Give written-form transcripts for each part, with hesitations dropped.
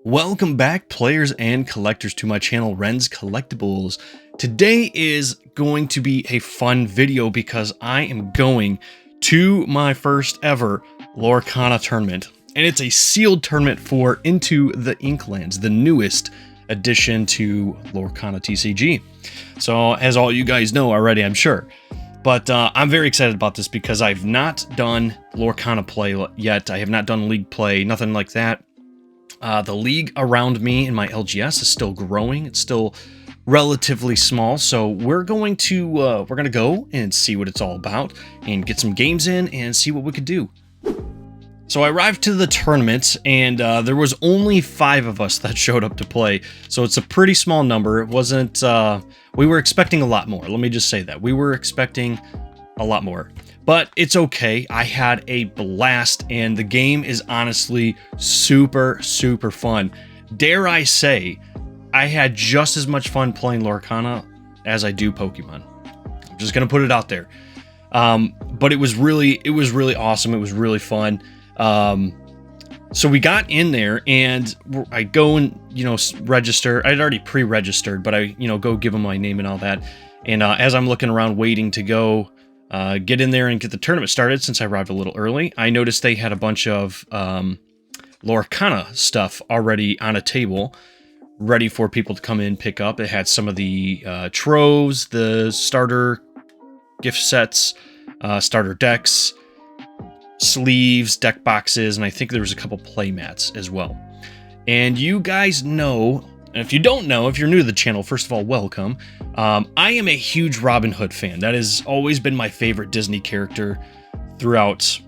Welcome back, players and collectors, to my channel, Ren's Collectibles. Today is going to be a fun video because I am going to my first ever Lorcana tournament. And it's a sealed tournament for Into the Inklands, the newest addition to Lorcana TCG. So, as all you guys know already, I'm sure. But I'm very excited about this because I've not done Lorcana play yet. I have not done League play, nothing like that. The league around me in my LGS is still growing. It's still relatively small, so we're going to go and see what it's all about and get some games in and see what we could do. So I arrived to the tournament, and there was only 5 of us that showed up to play, so it's a pretty small number. It wasn't. We were expecting a lot more. Let me just say that we were expecting a lot more. But it's okay. I had a blast, and the game is honestly super, super fun. Dare I say, I had just as much fun playing Lorcana as I do Pokemon. I'm just gonna put it out there. But it was really awesome. It was really fun. So we got in there, and I go and register. I'd already pre-registered, but I go give them my name and all that. And as I'm looking around waiting to go get in there and get the tournament started, since I arrived a little early, I noticed they had a bunch of Lorcana stuff already on a table, ready for people to come in, pick up. It had some of the troves, the starter gift sets, starter decks, sleeves, deck boxes, and I think there was a couple play mats as well. And you guys know, and if you don't know, if you're new to the channel, first of all, welcome. I am a huge Robin Hood fan. That has always been my favorite Disney character throughout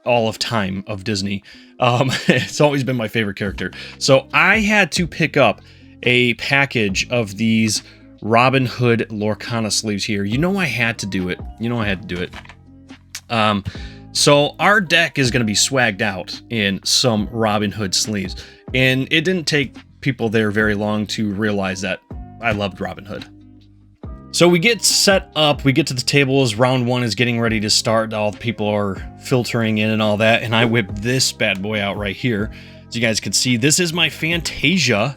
all of time of Disney. It's always been my favorite character. So I had to pick up a package of these Robin Hood Lorcana sleeves here. I had to do it. So our deck is going to be swagged out in some Robin Hood sleeves. And it didn't take people there very long to realize that I loved Robin Hood. So we get set up, we get to the table as round 1 is getting ready to start. All the people are filtering in and all that, and I whip this bad boy out right here. As you guys can see, this is my Fantasia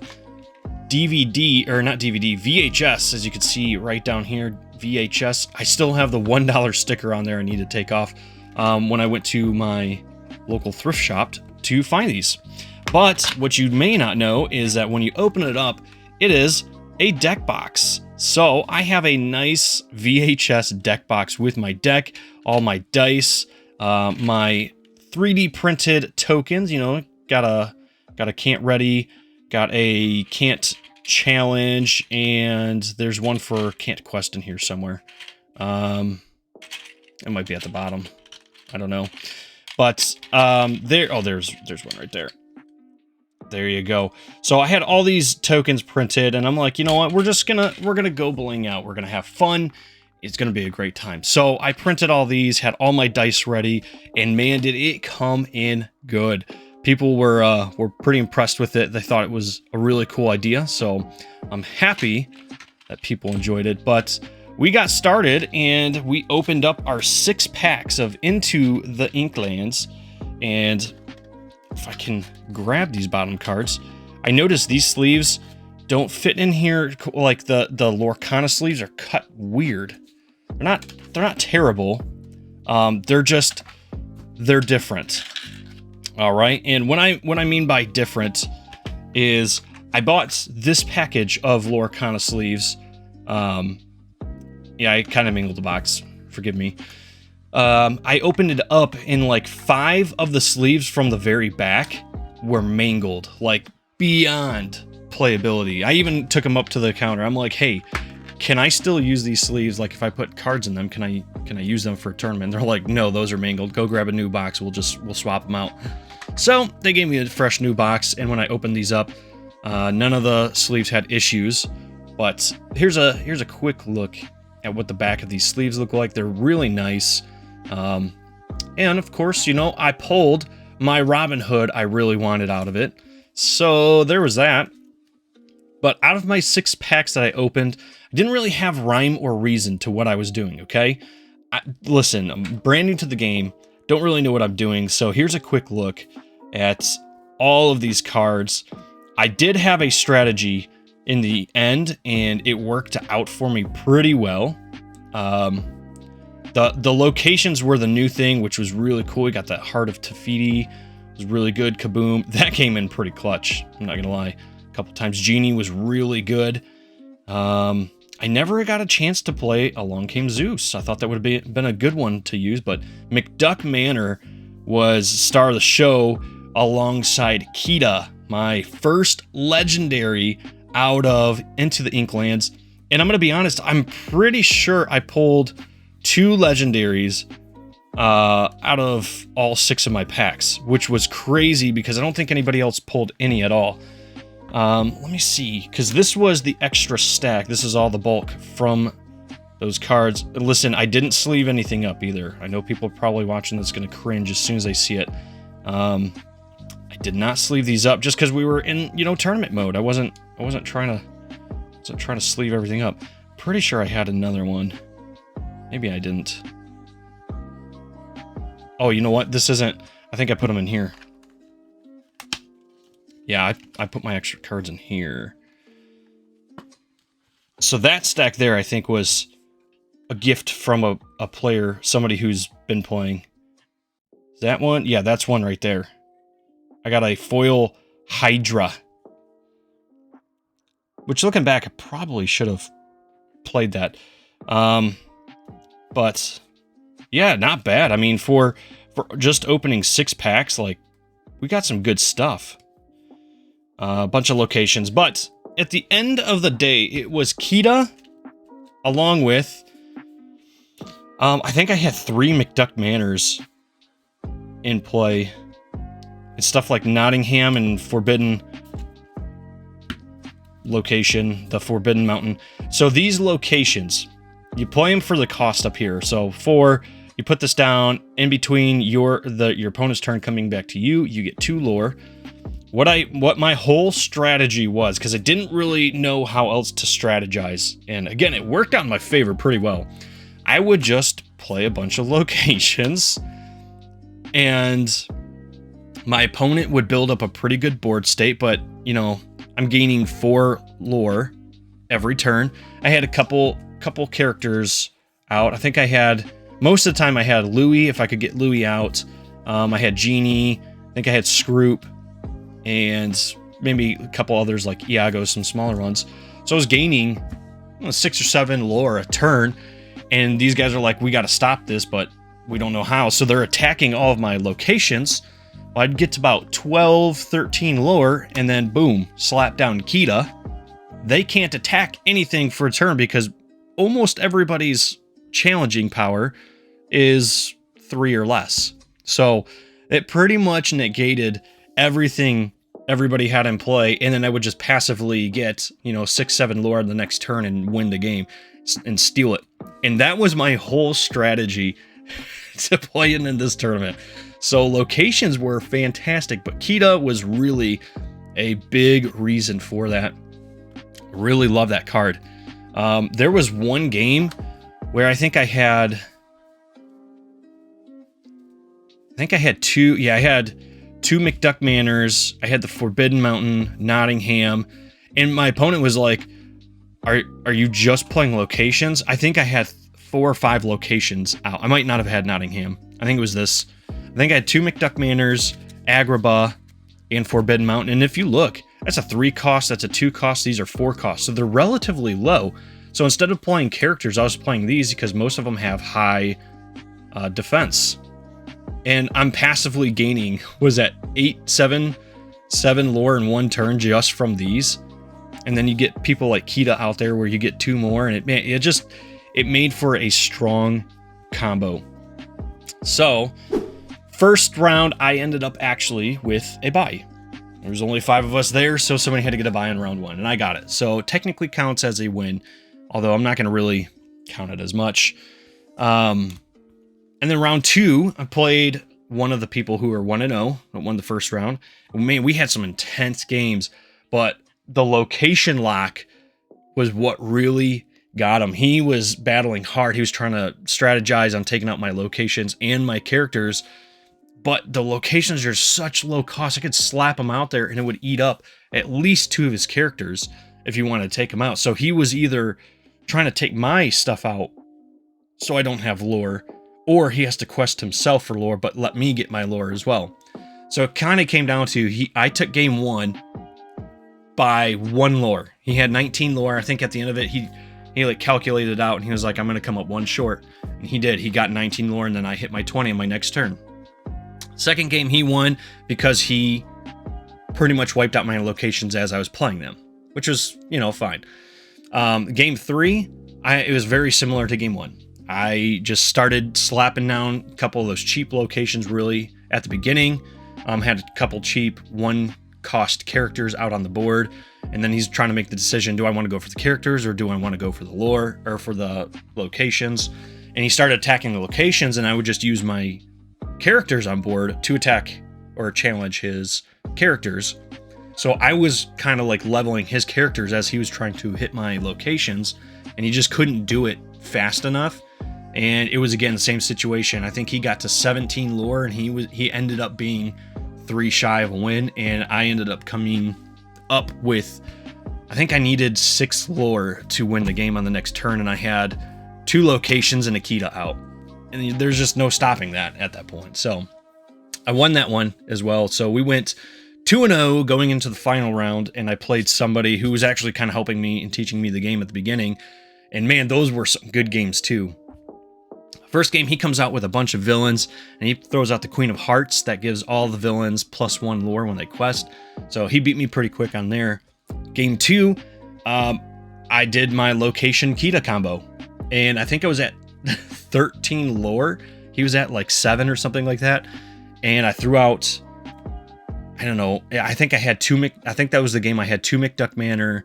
DVD, or not DVD, VHS, as you can see right down here, VHS. I still have the $1 sticker on there I need to take off when I went to my local thrift shop to find these. But what you may not know is that when you open it up, it is a deck box. So I have a nice VHS deck box with my deck, all my dice, my 3D printed tokens. Got a can't ready, got a can't challenge, and there's one for can't quest in here somewhere. It might be at the bottom. I don't know. But there's one right there. There you go. So I had all these tokens printed, and I'm like, you know what? We're gonna go bling out. We're gonna have fun. It's gonna be a great time. So I printed all these, had all my dice ready, and man, did it come in good. People were pretty impressed with it. They thought it was a really cool idea. So I'm happy that people enjoyed it. But we got started, and we opened up our 6 packs of Into the Inklands, and if I can grab these bottom cards, I noticed these sleeves don't fit in here. Like the Lorcana sleeves are cut weird. They're not terrible. They're different. All right. And what I mean by different is I bought this package of Lorcana sleeves. Yeah, I kind of mangled the box. Forgive me. I opened it up, and like 5 of the sleeves from the very back were mangled, like beyond playability. I even took them up to the counter. I'm like, hey, can I still use these sleeves? Like, if I put cards in them, can I use them for a tournament? They're like, no, those are mangled. Go grab a new box. We'll swap them out. So they gave me a fresh new box, and when I opened these up, none of the sleeves had issues. But here's a quick look at what the back of these sleeves look like. They're really nice. And of course, I pulled my Robin Hood I really wanted out of it. So there was that. But out of my 6 packs that I opened, I didn't really have rhyme or reason to what I was doing, okay? Listen, I'm brand new to the game, don't really know what I'm doing, so here's a quick look at all of these cards. I did have a strategy in the end, and it worked out for me pretty well. The locations were the new thing, which was really cool. We got that Heart of Tafiti. It was really good. Kaboom. That came in pretty clutch. I'm not going to lie. A couple times. Genie was really good. I never got a chance to play Along Came Zeus. I thought that would have been a good one to use, but McDuck Manor was star of the show alongside Kita, my first legendary out of Into the Inklands. And I'm going to be honest, I'm pretty sure I pulled 2 legendaries out of all 6 of my packs, which was crazy because I don't think anybody else pulled any at all. Let me see, because this was the extra stack. This is all the bulk from those cards. And listen, I didn't sleeve anything up either. I know people probably watching this going to cringe as soon as they see it. I did not sleeve these up just because we were in, tournament mode. I wasn't trying to sleeve everything up. Pretty sure I had another one. Maybe I didn't. Oh, you know what? This isn't... I think I put them in here. Yeah, I put my extra cards in here. So that stack there, I think, was a gift from a player, somebody who's been playing. Is that one? Yeah, that's one right there. I got a foil Hydra. Which, looking back, I probably should have played that. But, yeah, not bad. I mean, for just opening 6 packs, like, we got some good stuff. A bunch of locations. But, at the end of the day, it was Kita, along with... I think I had 3 McDuck Manors in play. It's stuff like Nottingham and Forbidden location, the Forbidden Mountain. So these locations, you play them for the cost up here. So 4, you put this down in between your opponent's turn coming back to you. You get 2 lore. What my whole strategy was, because I didn't really know how else to strategize, and again, it worked out in my favor pretty well. I would just play a bunch of locations, and my opponent would build up a pretty good board state, but, I'm gaining 4 lore every turn. I had a couple characters out. I think I had, most of the time I had Louis, if I could get Louis out. I had Genie. I think I had Scroop. And maybe a couple others like Iago, some smaller ones. So I was gaining 6 or 7 lore a turn. And these guys are like, we got to stop this, but we don't know how. So they're attacking all of my locations. I'd get to about 12, 13 lore, and then boom, slap down Kita. They can't attack anything for a turn because almost everybody's challenging power is 3 or less. So it pretty much negated everything everybody had in play, and then I would just passively get, 6, 7 lore the next turn and win the game and steal it. And that was my whole strategy to play in this tournament. So locations were fantastic, but Kita was really a big reason for that. Really love that card. There was one game where I think I had 2. Yeah, I had 2 McDuck Manors. I had the Forbidden Mountain, Nottingham, and my opponent was like, "Are you just playing locations?" I think I had 4 or 5 locations out. I might not have had Nottingham. I think it was this. I think I had 2 McDuck Manors, Agrabah, and Forbidden Mountain. And if you look, that's a 3 cost, that's a 2 cost, these are 4 costs. So they're relatively low. So instead of playing characters, I was playing these because most of them have high defense. And I'm passively gaining, was that 7 lore in 1 turn just from these. And then you get people like Kita out there where you get 2 more, and it made for a strong combo. So, first round, I ended up actually with a bye. There was only 5 of us there, so somebody had to get a bye in round 1, and I got it. So technically counts as a win, although I'm not going to really count it as much. And then round 2, I played one of the people who were 1-0, that won the first round. Man, we had some intense games, but the location lock was what really got him. He was battling hard. He was trying to strategize on taking out my locations and my characters, but the locations are such low cost. I could slap him out there and it would eat up at least 2 of his characters if you want to take him out. So he was either trying to take my stuff out so I don't have lore, or he has to quest himself for lore, but let me get my lore as well. So it kind of came down to, I took game 1 by 1 lore. He had 19 lore. I think at the end of it, he like calculated it out and he was like, I'm going to come up 1 short. And he did. He got 19 lore and then I hit my 20 on my next turn. Second game he won because he pretty much wiped out my locations as I was playing them, which was, you know, fine. Game 3, it was very similar to game 1. I just started slapping down a couple of those cheap locations really at the beginning. Had a couple cheap 1 cost characters out on the board, and then he's trying to make the decision, do I want to go for the characters or do I want to go for the lore or for the locations? And he started attacking the locations, and I would just use my characters on board to attack or challenge his characters. So I was kind of like leveling his characters as he was trying to hit my locations, and he just couldn't do it fast enough. And it was, again, the same situation. I think he got to 17 lore and he ended up being 3 shy of a win, and I ended up coming up with, I think I needed 6 lore to win the game on the next turn, and I had 2 locations and Akita out. And there's just no stopping that at that point. So I won that one as well. So we went 2-0 going into the final round, and I played somebody who was actually kind of helping me and teaching me the game at the beginning. And man, those were some good games too. First game, he comes out with a bunch of villains, and he throws out the Queen of Hearts. That gives all the villains +1 lore when they quest. So he beat me pretty quick on there. Game 2, I did my location Kita combo, and I think I was at 13 lore. He was at like 7 or something like that. And I threw out, I don't know, I think I had 2, I think that was the game I had 2 McDuck Manor,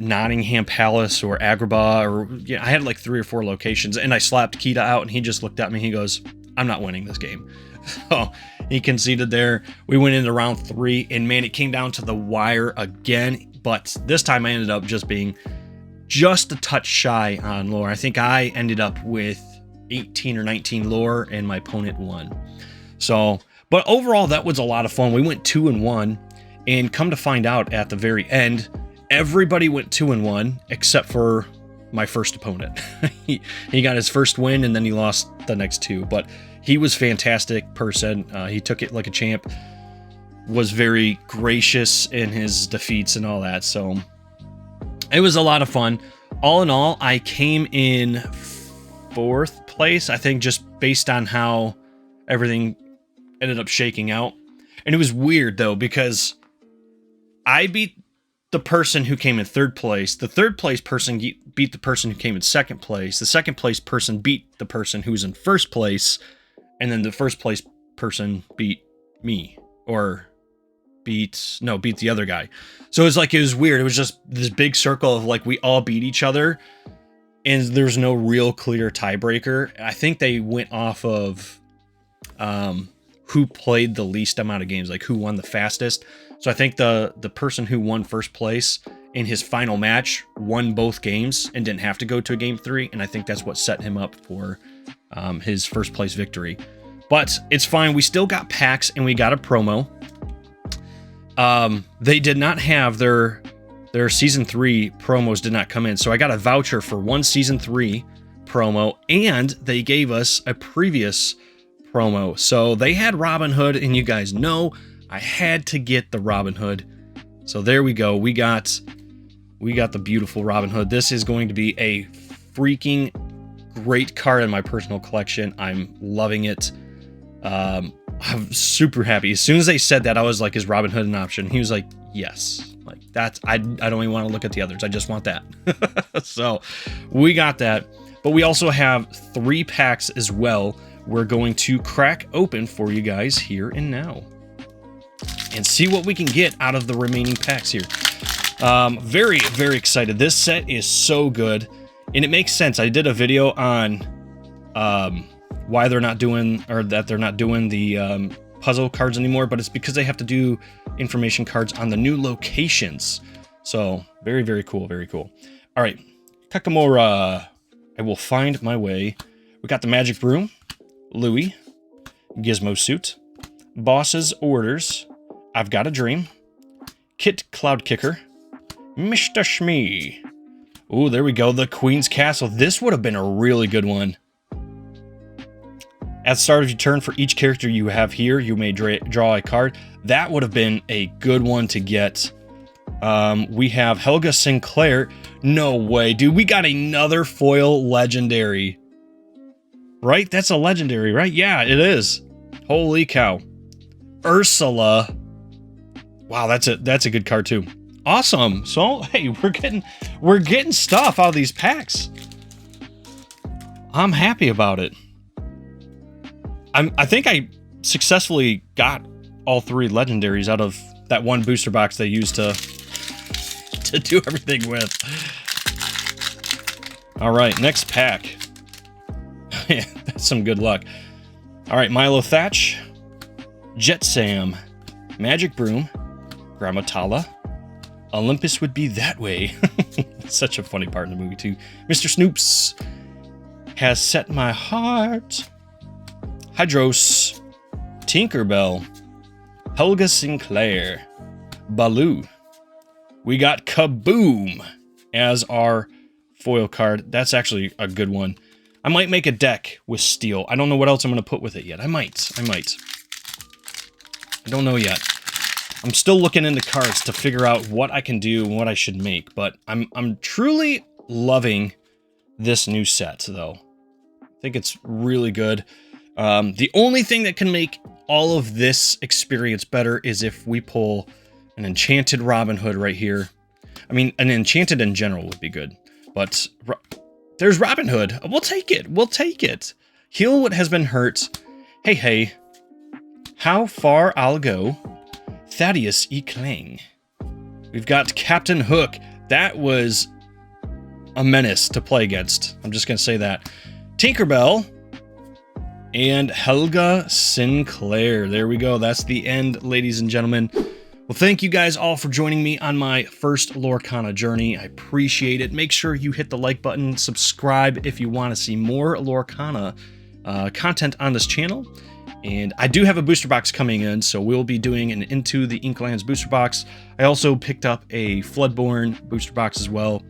Nottingham Palace, or Agrabah, or yeah, I had like 3 or 4 locations, and I slapped Kita out, and he just looked at me. He goes, I'm not winning this game. So he conceded there. We went into round 3, and man, it came down to the wire again, but this time I ended up just being just a touch shy on lore. I think I ended up with 18 or 19 lore, and my opponent won. So, but overall, that was a lot of fun. We went 2-1, and come to find out at the very end, everybody went 2-1 except for my first opponent. he got his first win, and then he lost the next 2. But he was a fantastic person. He took it like a champ, was very gracious in his defeats and all that. So it was a lot of fun. All in all, I came in 4th place, I think, just based on how everything ended up shaking out. And it was weird, though, because I beat the person who came in 3rd place. The 3rd place person beat the person who came in 2nd place. The 2nd place person beat the person who was in 1st place. And then the 1st place person beat me, or beat the other guy. So it was weird. It was just this big circle of like, we all beat each other, and there's no real clear tiebreaker. I think they went off of who played the least amount of games, like who won the fastest. So I think the person who won 1st place in his final match won both games and didn't have to go to a game 3. And I think that's what set him up for his 1st place victory. But it's fine. We still got packs, and we got a promo. They did not have their season 3 promos did not come in. So I got a voucher for 1 season 3 promo, and they gave us a previous promo. So they had Robin Hood, and you guys know I had to get the Robin Hood. So there we go. We got the beautiful Robin Hood. This is going to be a freaking great card in my personal collection. I'm loving it. I'm super happy. As soon as they said that, I was like, is Robin Hood an option? He was like, yes. Like, that's, I don't even want to look at the others. I just want that. So we got that. But we also have 3 packs as well. We're going to crack open for you guys here and now, and see what we can get out of the remaining packs here. Very, very excited. This set is so good, and it makes sense. I did a video on why they're not doing, or that they're not doing the puzzle cards anymore, but it's because they have to do information cards on the new locations. So very, very cool. Very cool. All right, Kakamora. I will find my way. We got the Magic Broom, Louis, Gizmo Suit, Boss's Orders, I've Got a Dream, Kit Cloud Kicker, Mr. Shmee. Ooh, there we go, the Queen's Castle. This would have been a really good one. At the start of your turn, for each character you have here, you may draw a card. That would have been a good one to get. We have Helga Sinclair. No way, dude. We got another foil legendary. Right? That's a legendary, right? Yeah, it is. Holy cow. Ursula. Wow, that's a good card too. Awesome. So, hey, we're getting stuff out of these packs. I'm happy about it. I think I successfully got all 3 legendaries out of that one booster box they used to do everything with. All right, next pack. Yeah, that's some good luck. All right, Milo Thatch, Jet Sam, Magic Broom, Grammatala, Olympus Would Be That Way. Such a funny part in the movie too. Mr. Snoops Has Set My Heart, Hydros, Tinkerbell, Helga Sinclair, Baloo. We got Kaboom as our foil card. That's actually a good one. I might make a deck with steel. I don't know what else I'm going to put with it yet. I might. I don't know yet. I'm still looking into cards to figure out what I can do and what I should make, but I'm truly loving this new set, though. I think it's really good. The only thing that can make all of this experience better is if we pull an enchanted Robin Hood right here. I mean, an enchanted in general would be good, but there's Robin Hood. We'll take it. We'll take it. Heal What Has Been Hurt. Hey, hey. How Far I'll Go. Thaddeus E. Kling. We've got Captain Hook. That was a menace to play against. I'm just going to say that. Tinkerbell. And Helga Sinclair. There we go. That's the end, ladies and gentlemen. Well, thank you guys all for joining me on my first Lorcana journey. I appreciate it. Make sure you hit the like button, subscribe if you want to see more Lorcana content on this channel. And I do have a booster box coming in, so we'll be doing an Into the Inklands booster box. I also picked up a Floodborne booster box as well.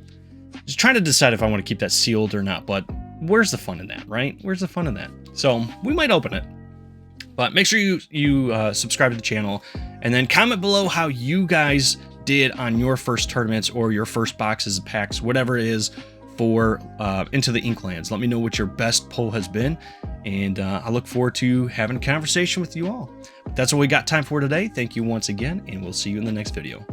Just trying to decide if I want to keep that sealed or not, but where's the fun in that, right? Where's the fun in that? So we might open it. But make sure you subscribe to the channel, and then comment below how you guys did on your first tournaments or your first boxes, packs, whatever it is for Into the Inklands. Let me know what your best pull has been, and I look forward to having a conversation with you all. But that's all we got time for today. Thank you once again, and we'll see you in the next video.